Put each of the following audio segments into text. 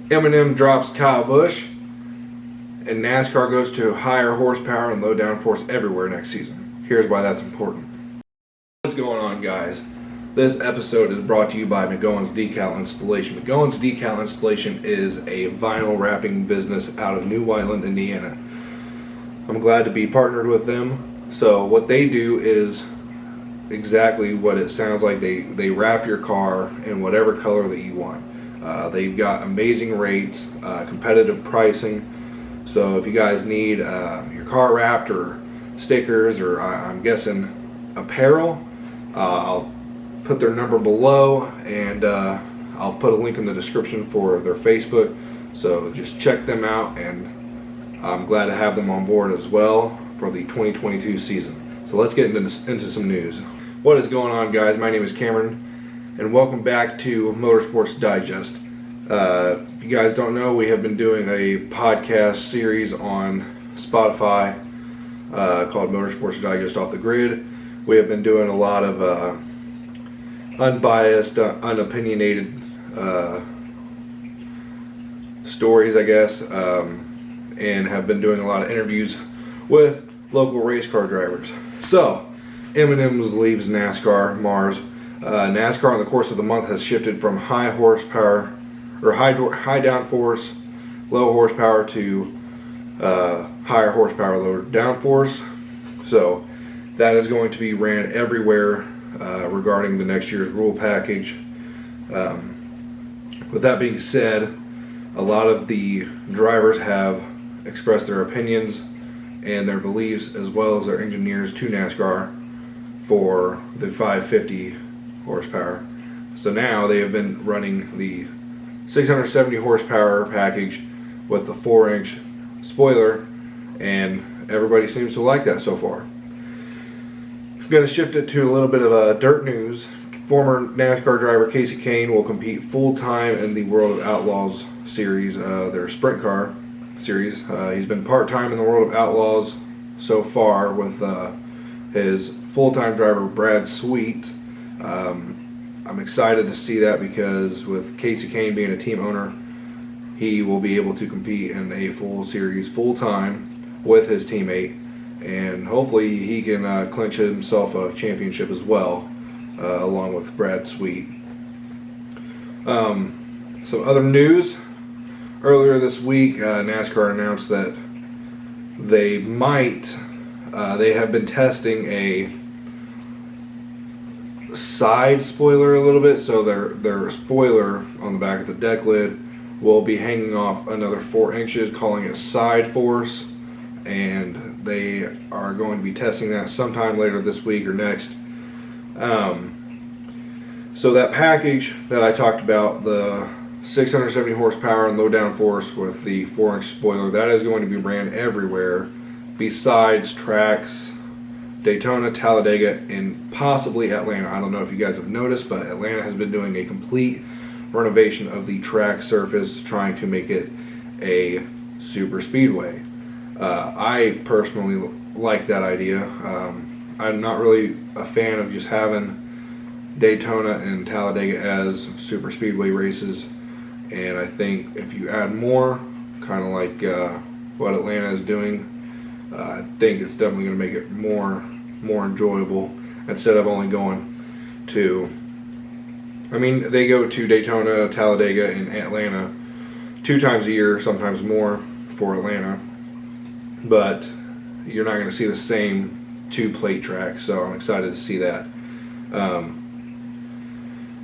Eminem drops Kyle Busch, and NASCAR goes to higher horsepower and low downforce everywhere next season. Here's why that's important. What's going on, guys? This episode is brought to you by McGowan's Decal Installation. McGowan's Decal Installation is a vinyl wrapping business out of New Whiteland, Indiana. I'm glad to be partnered with them. So what they do is exactly what it sounds like. They wrap your car in whatever color that you want. They've got amazing rates, competitive pricing. So if you guys need your car wrapped or stickers or I'm guessing apparel, I'll put their number below, and I'll put a link in the description for their Facebook. So just check them out, and I'm glad to have them on board as well for the 2022 season. So let's get into some news. What is going on, guys? My name is Cameron, and welcome back to Motorsports Digest. If you guys don't know, we have been doing a podcast series on Spotify called Motorsports Digest Off the Grid. We have been doing a lot of unbiased, unopinionated stories, I guess, and have been doing a lot of interviews with local race car drivers. So, Eminem leaves NASCAR, Mars. NASCAR in the course of the month has shifted from high horsepower or high downforce, low horsepower to higher horsepower, lower downforce. So that is going to be ran everywhere regarding the next year's rule package. With that being said, a lot of the drivers have expressed their opinions and their beliefs, as well as their engineers, to NASCAR for the 550 horsepower. So now they have been running the 670 horsepower package with the 4-inch spoiler, and everybody seems to like that so far. I'm going to shift it to a little bit of dirt news. Former NASCAR driver Casey Kane will compete full-time in the World of Outlaws series, their sprint car series. He's been part-time in the World of Outlaws so far with his full-time driver Brad Sweet. I'm excited to see that because with Casey Kane being a team owner, he will be able to compete in a full series full-time with his teammate, and hopefully he can clinch himself a championship as well, along with Brad Sweet. Some other news. Earlier this week, NASCAR announced that they have been testing a side spoiler a little bit, so their spoiler on the back of the deck lid will be hanging off another 4 inches, calling it side force, and they are going to be testing that sometime later this week or next. So that package that I talked about, the 670 horsepower and low downforce with the 4-inch spoiler, that is going to be ran everywhere besides tracks Daytona, Talladega, and possibly Atlanta. I don't know if you guys have noticed, but Atlanta has been doing a complete renovation of the track surface, trying to make it a super speedway. I personally like that idea. I'm not really a fan of just having Daytona and Talladega as super speedway races, and I think if you add more, kind of like what Atlanta is doing, I think it's definitely going to make it more enjoyable, instead of only going to, they go to Daytona, Talladega, and Atlanta 2 times a year, sometimes more for Atlanta, but you're not going to see the same 2 plate tracks, so I'm excited to see that.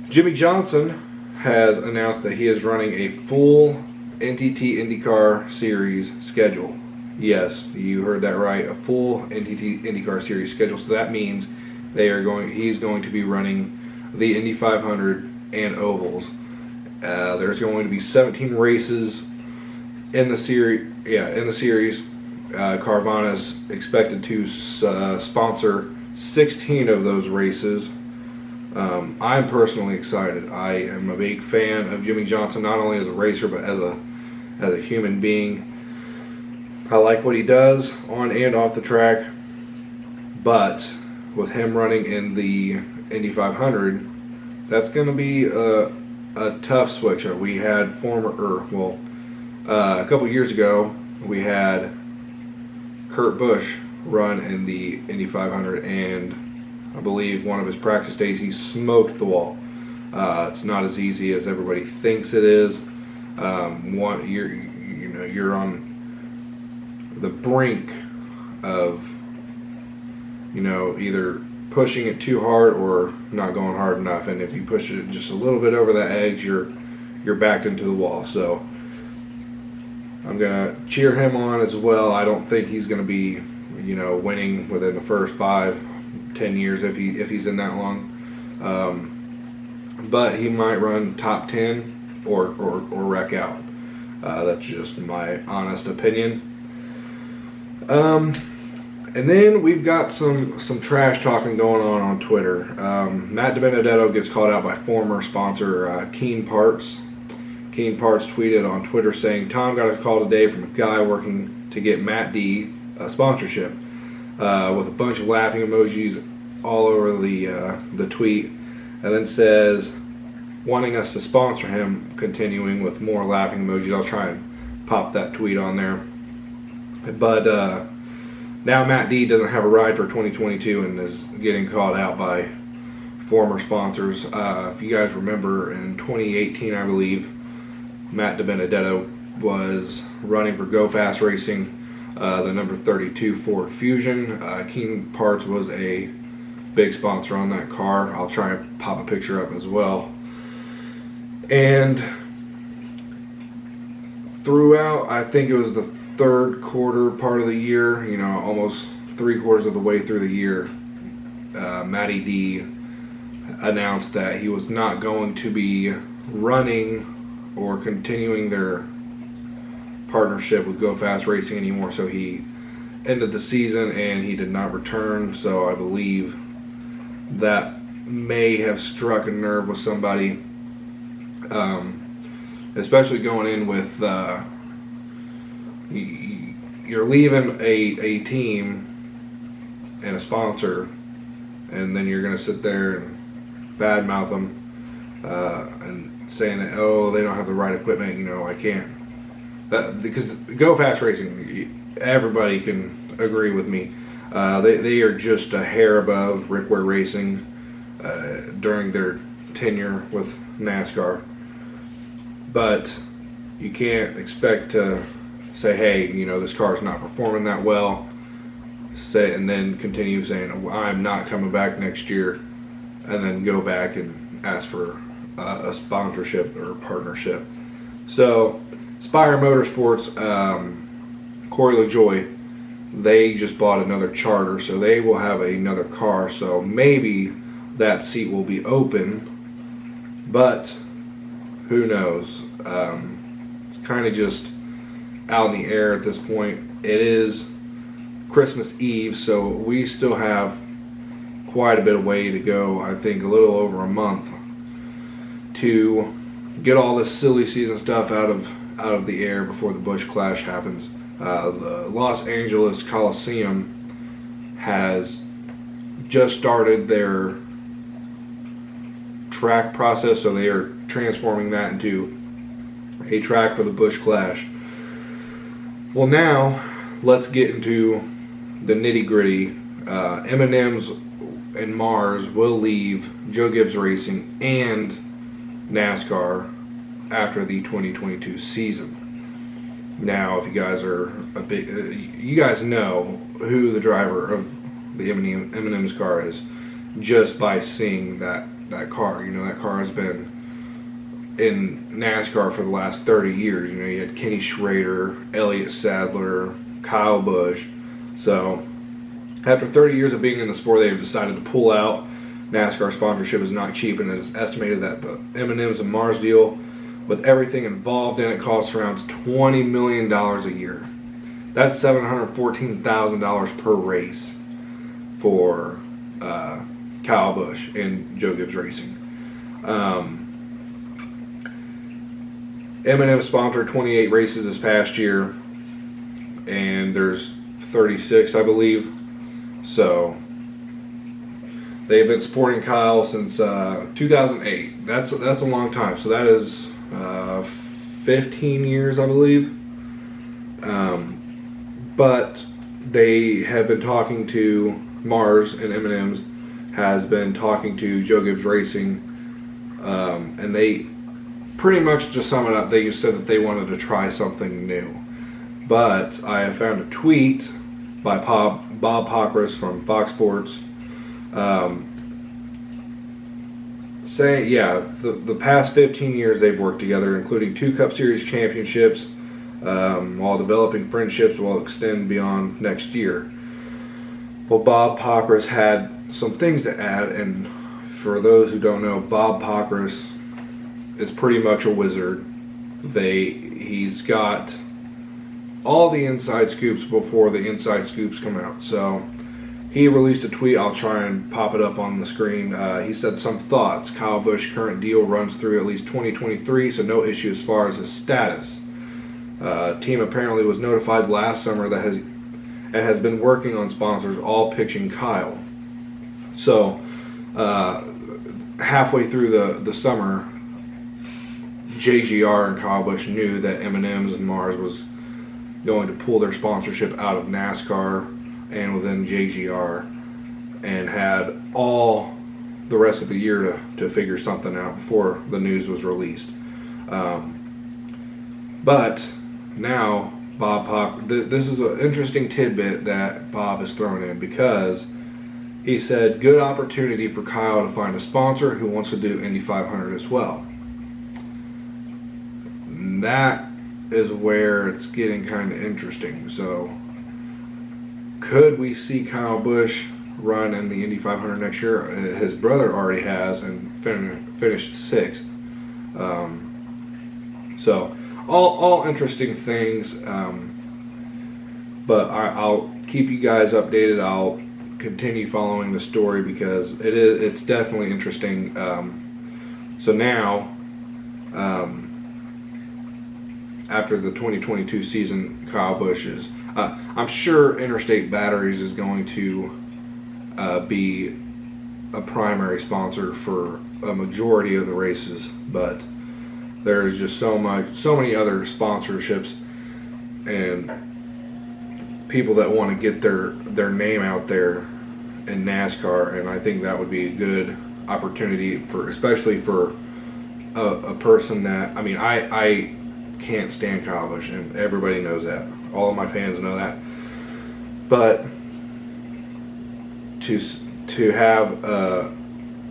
Jimmy Johnson has announced that he is running a full NTT IndyCar Series schedule. Yes, you heard that right, a full NTT IndyCar Series schedule. So that means he's going to be running the Indy 500 and ovals. There's going to be 17 races in the series. Carvana is expected to sponsor 16 of those races. I'm personally excited. I am a big fan of Jimmy Johnson, not only as a racer but as a human being. I like what he does on and off the track, but with him running in the Indy 500, that's going to be a tough switch up. We had a couple years ago, we had Kurt Busch run in the Indy 500, and I believe one of his practice days he smoked the wall. It's not as easy as everybody thinks it is. You're on the brink of either pushing it too hard or not going hard enough, and if you push it just a little bit over that edge, you're backed into the wall. So I'm gonna cheer him on as well. I don't think he's gonna be winning within the first 5-10 years if he's in that long, but he might run top 10 or wreck out. That's just my honest opinion. And then we've got some trash talking going on Twitter. Matt DiBenedetto gets called out by former sponsor Keen Parts. Keen Parts tweeted on Twitter saying, "Tom got a call today from a guy working to get Matt D a sponsorship," with a bunch of laughing emojis all over the tweet, and then says, wanting us to sponsor him, continuing with more laughing emojis. I'll try and pop that tweet on there. But now Matt D doesn't have a ride for 2022 and is getting called out by former sponsors. If you guys remember, in 2018, I believe, Matt DiBenedetto was running for Go Fast Racing, the number 32 Ford Fusion. Keen Parts was a big sponsor on that car. I'll try and pop a picture up as well. And throughout, I think it was the third quarter part of the year, almost 3/4 of the way through the year, Matty D announced that he was not going to be running or continuing their partnership with Go Fast Racing anymore. So he ended the season and he did not return. So I believe that may have struck a nerve with somebody, especially going in with you're leaving a team and a sponsor, and then you're going to sit there and badmouth them and saying that, oh, they don't have the right equipment. I can't. Because Go Fast Racing, everybody can agree with me. They are just a hair above Rick Ware Racing during their tenure with NASCAR. But you can't expect to say, hey, this car's not performing that well, and then continue saying, I'm not coming back next year, and then go back and ask for a sponsorship or partnership. So Spire Motorsports, Corey LaJoie, they just bought another charter, so they will have another car, so maybe that seat will be open, but who knows. It's kind of just out in the air at this point. It is Christmas Eve, so we still have quite a bit of way to go. I think a little over a month to get all this silly season stuff out of the air before the BUSCH Clash happens. The Los Angeles Coliseum has just started their track process, so they are transforming that into a track for the BUSCH Clash. Well, now let's get into the nitty-gritty. M&M's and Mars will leave Joe Gibbs Racing and NASCAR after the 2022 season. Now, if you guys are you guys know who the driver of the M&M's car is just by seeing that car. That car has been in NASCAR for the last 30 years. You had Kenny Schrader, Elliott Sadler, Kyle Busch. So after 30 years of being in the sport, they have decided to pull out. NASCAR sponsorship is not cheap, and it is estimated that the M&M's and Mars deal, with everything involved in it, costs around $20 million a year. That's $714,000 per race for Kyle Busch and Joe Gibbs Racing. M&M sponsored 28 races this past year, and there's 36, I believe. So They've been supporting Kyle since 2008. That's a long time. So that is 15 years, I believe. But they have been talking to Mars, and M&M's has been talking to Joe Gibbs Racing, and they pretty much, to sum it up, they just said that they wanted to try something new. But I have found a tweet by Bob Pockris from Fox Sports saying, the past 15 years they've worked together, including 2 Cup Series championships, while developing friendships will extend beyond next year. Well, Bob Pockris had some things to add, and for those who don't know, Bob Pockris is pretty much a wizard. He's got all the inside scoops before the inside scoops come out. So he released a tweet. I'll try and pop it up on the screen. He said, some thoughts. Kyle Busch current deal runs through at least 2023, so no issue as far as his status. Team apparently was notified last summer that has been working on sponsors, all pitching Kyle. So halfway through the summer, JGR and Kyle Busch knew that M&M's and Mars was going to pull their sponsorship out of NASCAR and within JGR, and had all the rest of the year to figure something out before the news was released. But now this is an interesting tidbit that Bob has thrown in, because he said, good opportunity for Kyle to find a sponsor who wants to do Indy 500 as well. And that is where it's getting kind of interesting. So could we see Kyle Busch run in the Indy 500 next year? His brother already has, and finished 6th. So all interesting things. But I'll keep you guys updated. I'll continue following the story because it's definitely interesting. So now, after the 2022 season, Kyle Busch is, I'm sure Interstate Batteries is going to be a primary sponsor for a majority of the races, but there's just so many other sponsorships and people that want to get their name out there in NASCAR, and I think that would be a good opportunity especially for a person that, I mean, I can't stand Kyle Busch, and everybody knows that. All of my fans know that. But to have a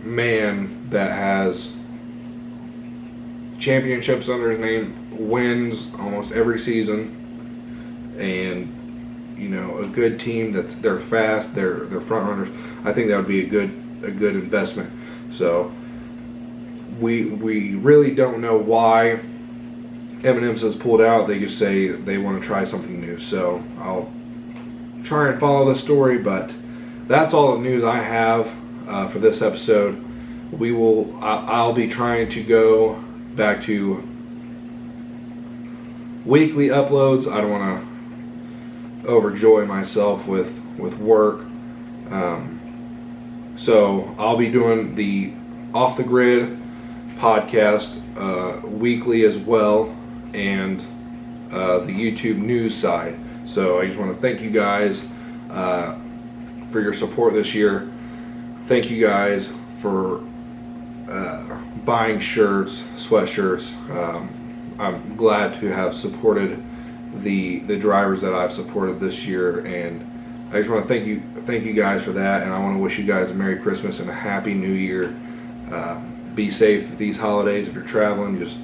man that has championships under his name, wins almost every season, and a good team they're fast, they're front runners, I think that would be a good investment. So we really don't know why M&M's has pulled out. They just say they want to try something new. So I'll try and follow the story, but that's all the news I have for this episode. I'll be trying to go back to weekly uploads. I don't want to overjoy myself with work. So I'll be doing the Off the Grid podcast weekly as well, and the YouTube news side. So I just want to thank you guys for your support this year. Thank you guys for buying shirts, sweatshirts. I'm glad to have supported the drivers that I've supported this year, and I just want to thank you guys for that, and I want to wish you guys a Merry Christmas and a Happy New Year. Be safe these holidays. If you're traveling, just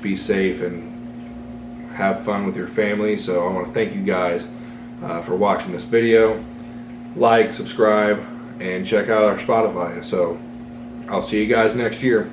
be safe and have fun with your family. So I want to thank you guys for watching this video. Like, subscribe, and check out our Spotify. So I'll see you guys next year.